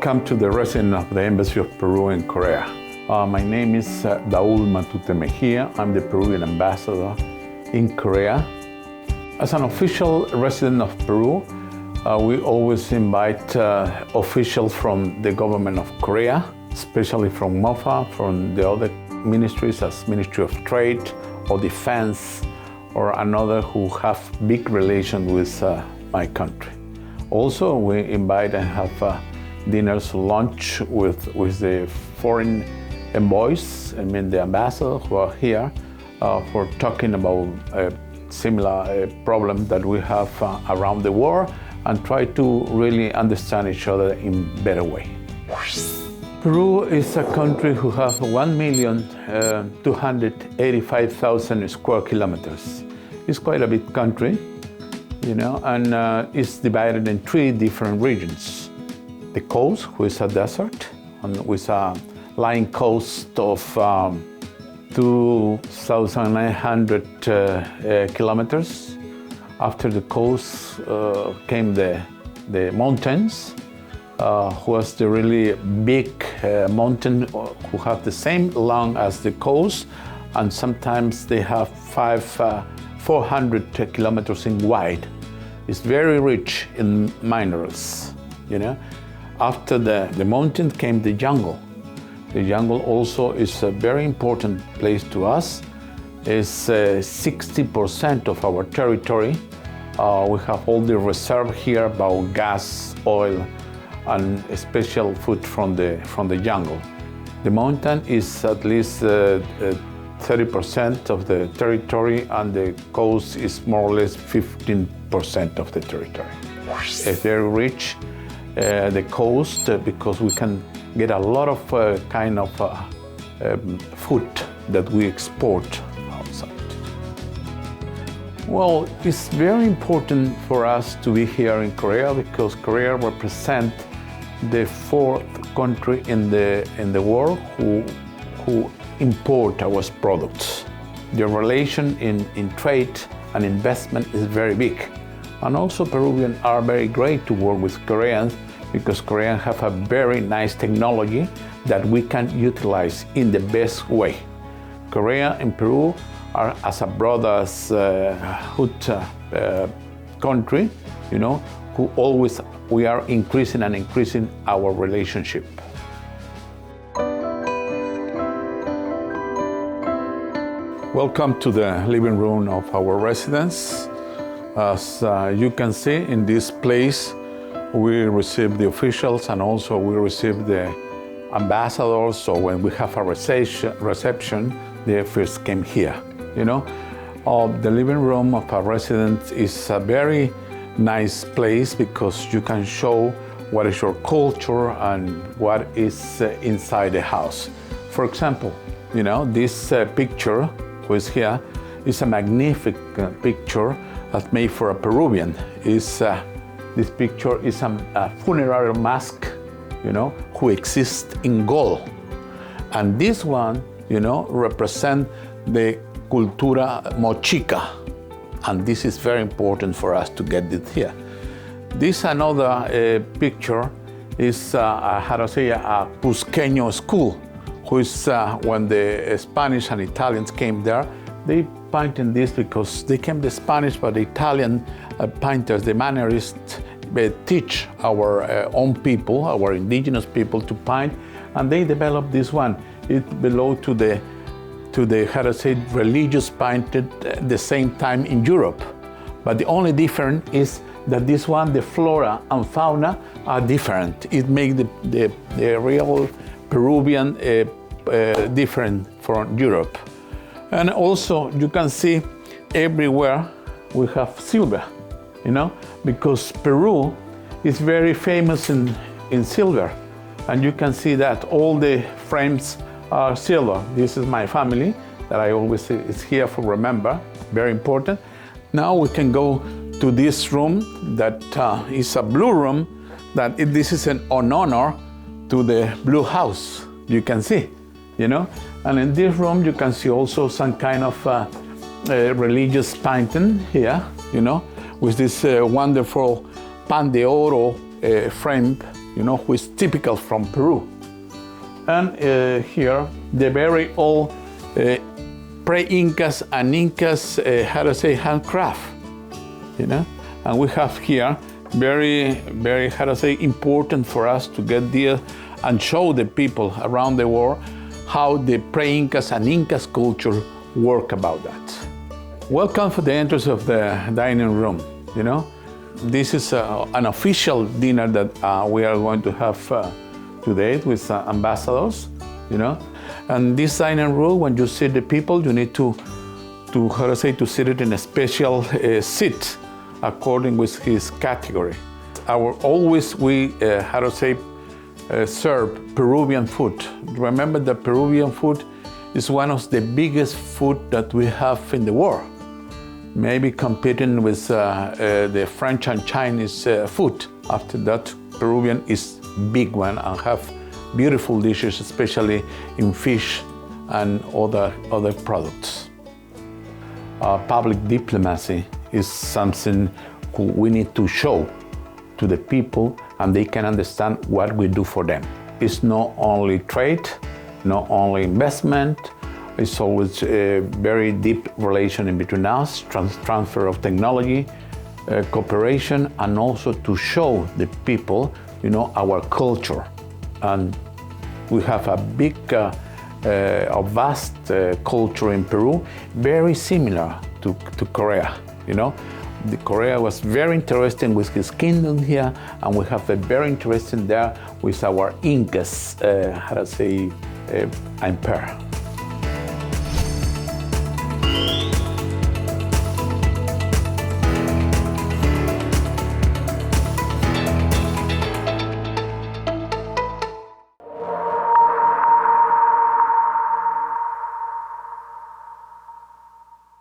Welcome to the resident of the Embassy of Peru in Korea. My name is Daul Matute Mejia. I'm the Peruvian ambassador in Korea. As an official resident of Peru, we always invite officials from the government of Korea, especially from MOFA, from the other ministries as Ministry of Trade or Defense, or another who have big relations with my country. Also, we invite and have dinners, lunch with the foreign envoys, the ambassadors who are here for talking about a similar problem that we have around the world and try to really understand each other in a better way. Peru is a country who has 1,285,000 square kilometers. It's quite a big country, and it's divided in 3 different regions. The coast, which is a desert, and with a line coast of 2,900 kilometers. After the coast came the mountains, who was the really big mountain who have the same long as the coast, and sometimes they have 400 kilometers in wide. It's very rich in minerals, After the mountain came the jungle. The jungle also is a very important place to us. It's 60% of our territory. We have all the reserve here about gas, oil, and special food from the jungle. The mountain is at least 30% of the territory, and the coast is more or less 15% of the territory. It's very rich, the coast, because we can get a lot of food that we export outside. Well, it's very important for us to be here in Korea because Korea represents the 4th country in the world who import our products. The relation in trade and investment is very big. And also Peruvians are very great to work with Koreans because Koreans have a very nice technology that we can utilize in the best way. Korea and Peru are as a brotherhood country, who always we are increasing our relationship. Welcome to the living room of our residence. As you can see in this place, we receive the officials and also we receive the ambassadors. So when we have a reception, they first came here. The living room of our residence is a very nice place because you can show what is your culture and what is inside the house. For example, this picture who is here is a magnificent picture that's made for a Peruvian. This picture is a funerary mask, who exists in gold. And this one, represents the cultura mochica. And this is very important for us to get it here. This another picture is a Cusqueño school, who is when the Spanish and Italians came there, they painted this because they came the Spanish, but the Italian painters, the Mannerists, teach our own people, our indigenous people to paint, and they developed this one. It belonged to the religious painted at the same time in Europe. But the only difference is that this one, the flora and fauna are different. It makes the real Peruvian different from Europe. And also you can see everywhere we have silver, because Peru is very famous in silver. And you can see that all the frames are silver. This is my family that I always say is here for remember, very important. Now we can go to this room that is a blue room, this is an honor to the Blue House, you can see, And in this room you can see also some kind of religious painting here, with this wonderful pan de oro frame who is typical from Peru. And here, the very old pre-Incas and Incas, handcraft, And we have here very, very, important for us to get there and show the people around the world how the pre-Incas and Incas culture work about that. Welcome for the entrance of the dining room, This is an official dinner that we are going to have today with ambassadors, And this dining room, when you see the people, you need to sit it in a special seat according with his category. We serve Peruvian food. Remember that Peruvian food is one of the biggest food that we have in the world. Maybe competing with the French and Chinese food. After that, Peruvian is big one and have beautiful dishes, especially in fish and other products. Public diplomacy is something we need to show to the people, and they can understand what we do for them. It's not only trade, not only investment, it's always a very deep relation in between us, transfer of technology, cooperation, and also to show the people, our culture. And we have a big, a vast culture in Peru, very similar to Korea, The Korea was very interesting with his kingdom here, and we have a very interesting there with our Incas, empire.